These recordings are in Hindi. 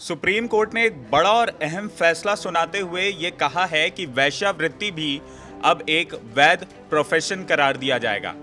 सुप्रीम कोर्ट ने एक बड़ा और अहम फैसला सुनाते हुए ये कहा है कि वेश्यावृत्ति भी अब एक वैध प्रोफेशन करार दिया जाएगा।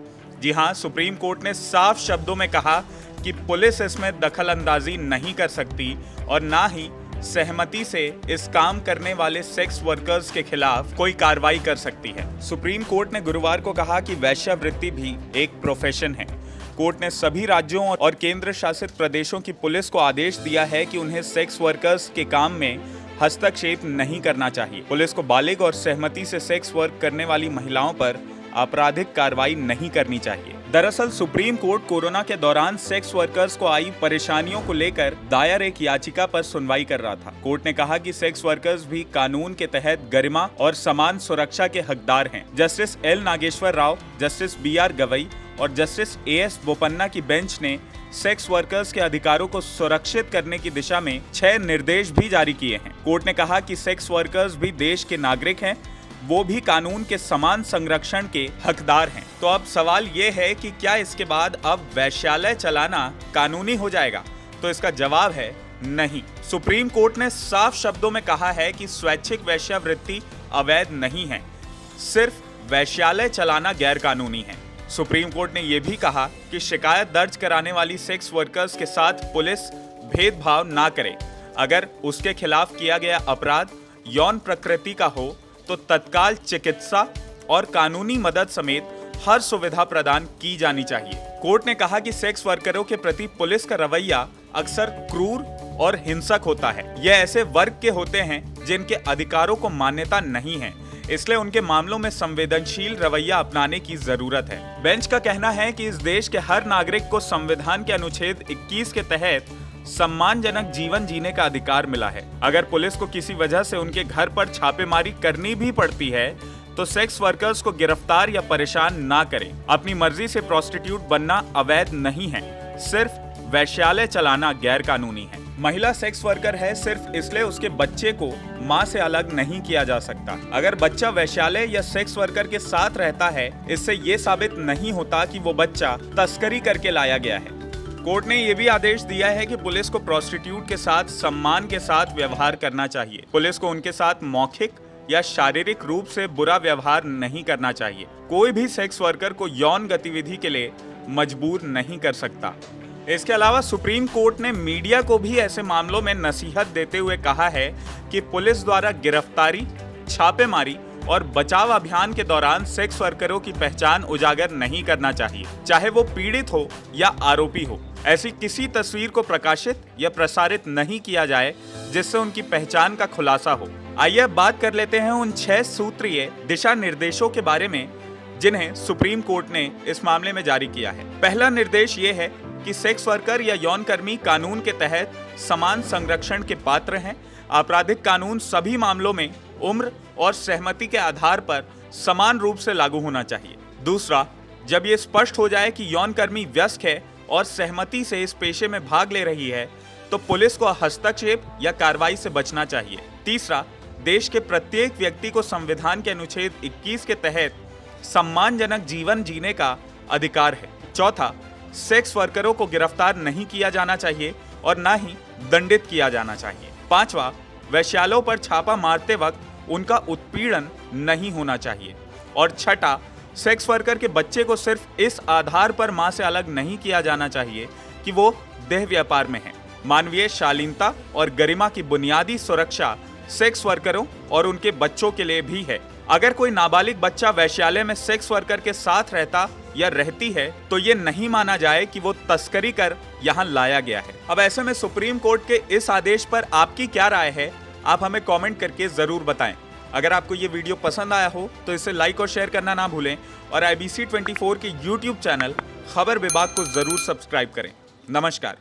जी हां, सुप्रीम कोर्ट ने साफ शब्दों में कहा कि पुलिस इसमें दखल अंदाजी नहीं कर सकती और ना ही सहमति से इस काम करने वाले सेक्स वर्कर्स के खिलाफ कोई कार्रवाई कर सकती है। सुप्रीम कोर्ट ने गुरुवार को कहा कि वेश्यावृत्ति भी एक प्रोफेशन है। कोर्ट ने सभी राज्यों और केंद्र शासित प्रदेशों की पुलिस को आदेश दिया है कि उन्हें सेक्स वर्कर्स के काम में हस्तक्षेप नहीं करना चाहिए। पुलिस को बालिग और सहमति से सेक्स वर्क करने वाली महिलाओं पर आपराधिक कार्रवाई नहीं करनी चाहिए। दरअसल सुप्रीम कोर्ट कोरोना के दौरान सेक्स वर्कर्स को आई परेशानियों को लेकर दायर एक याचिका पर सुनवाई कर रहा था। कोर्ट ने कहा कि सेक्स वर्कर्स भी कानून के तहत गरिमा और समान सुरक्षा के हकदार हैं। Justice L Nageswara Rao, justice BR Gavai और जस्टिस AS बोपन्ना की बेंच ने सेक्स वर्कर्स के अधिकारों को सुरक्षित करने की दिशा में 6 निर्देश भी जारी किए हैं। कोर्ट ने कहा कि सेक्स वर्कर्स भी देश के नागरिक हैं, वो भी कानून के समान संरक्षण के हकदार हैं। तो अब सवाल ये है कि क्या इसके बाद अब वैश्यालय चलाना कानूनी हो जाएगा? तो इसका जवाब है नहीं। सुप्रीम कोर्ट ने साफ शब्दों में कहा है कि स्वैच्छिक वेश्यावृत्ति अवैध नहीं है, सिर्फ वैश्यालय चलाना गैर कानूनी है। सुप्रीम कोर्ट ने यह भी कहा कि शिकायत दर्ज कराने वाली सेक्स वर्कर्स के साथ पुलिस भेदभाव ना करे। अगर उसके खिलाफ किया गया अपराध यौन प्रकृति का हो तो तत्काल चिकित्सा और कानूनी मदद समेत हर सुविधा प्रदान की जानी चाहिए। कोर्ट ने कहा कि सेक्स वर्करों के प्रति पुलिस का रवैया अक्सर क्रूर और हिंसक होता है। यह ऐसे वर्ग के होते हैं जिनके अधिकारों को मान्यता नहीं है, इसलिए उनके मामलों में संवेदनशील रवैया अपनाने की जरूरत है। बेंच का कहना है कि इस देश के हर नागरिक को संविधान के अनुच्छेद 21 के तहत सम्मानजनक जीवन जीने का अधिकार मिला है। अगर पुलिस को किसी वजह से उनके घर पर छापेमारी करनी भी पड़ती है तो सेक्स वर्कर्स को गिरफ्तार या परेशान ना करें। अपनी मर्जी से प्रोस्टिट्यूट बनना अवैध नहीं है, सिर्फ वैश्यालय चलाना गैर कानूनी है। महिला सेक्स वर्कर है सिर्फ इसलिए उसके बच्चे को मां से अलग नहीं किया जा सकता। अगर बच्चा वैश्यालय या सेक्स वर्कर के साथ रहता है, इससे ये साबित नहीं होता कि वो बच्चा तस्करी करके लाया गया है। कोर्ट ने यह भी आदेश दिया है कि पुलिस को प्रोस्टिट्यूट के साथ सम्मान के साथ व्यवहार करना चाहिए। पुलिस को उनके साथ मौखिक या शारीरिक रूप से बुरा व्यवहार नहीं करना चाहिए। कोई भी सेक्स वर्कर को यौन गतिविधि के लिए मजबूर नहीं कर सकता। इसके अलावा सुप्रीम कोर्ट ने मीडिया को भी ऐसे मामलों में नसीहत देते हुए कहा है कि पुलिस द्वारा गिरफ्तारी, छापेमारी और बचाव अभियान के दौरान सेक्स वर्करों की पहचान उजागर नहीं करना चाहिए, चाहे वो पीड़ित हो या आरोपी हो। ऐसी किसी तस्वीर को प्रकाशित या प्रसारित नहीं किया जाए जिससे उनकी पहचान का खुलासा हो। आइए अब बात कर लेते हैं उन 6 सूत्रीय दिशा निर्देशों के बारे में जिन्हें सुप्रीम कोर्ट ने इस मामले में जारी किया है। पहला निर्देश ये है कि सेक्स वर्कर या यौनकर्मी कानून के तहत समान संरक्षण के पात्र हैं। आपराधिक कानून सभी मामलों में उम्र और सहमति के आधार पर समान रूप से लागू होना चाहिए। दूसरा, जब ये स्पष्ट हो जाए कि यौनकर्मी वयस्क है और सहमति से इस पेशे में भाग ले रही है तो पुलिस को हस्तक्षेप या कार्रवाई से बचना चाहिए। तीसरा, देश के प्रत्येक व्यक्ति को संविधान के अनुच्छेद 21 के तहत सम्मानजनक जीवन जीने का अधिकार है। चौथा, सेक्स वर्करों को गिरफ्तार नहीं किया जाना चाहिए और ना ही दंडित किया जाना चाहिए। पांचवा, वैश्यालयों पर छापा मारते वक्त उनका उत्पीड़न नहीं होना चाहिए। और छठा, सेक्स वर्कर के बच्चे को सिर्फ इस आधार पर मां से अलग नहीं किया जाना चाहिए कि वो देह व्यापार में है। मानवीय शालीनता और गरिमा की बुनियादी सुरक्षा सेक्स वर्करों और उनके बच्चों के लिए भी है। अगर कोई नाबालिग बच्चा वैश्यालय में सेक्स वर्कर के साथ रहता या रहती है तो ये नहीं माना जाए कि वो तस्करी कर यहाँ लाया गया है। अब ऐसे में सुप्रीम कोर्ट के इस आदेश पर आपकी क्या राय है? आप हमें कमेंट करके जरूर बताएं। अगर आपको ये वीडियो पसंद आया हो तो इसे लाइक और शेयर करना ना भूलें और IBC 24 के YouTube चैनल खबर विभाग को जरूर सब्सक्राइब करें। नमस्कार।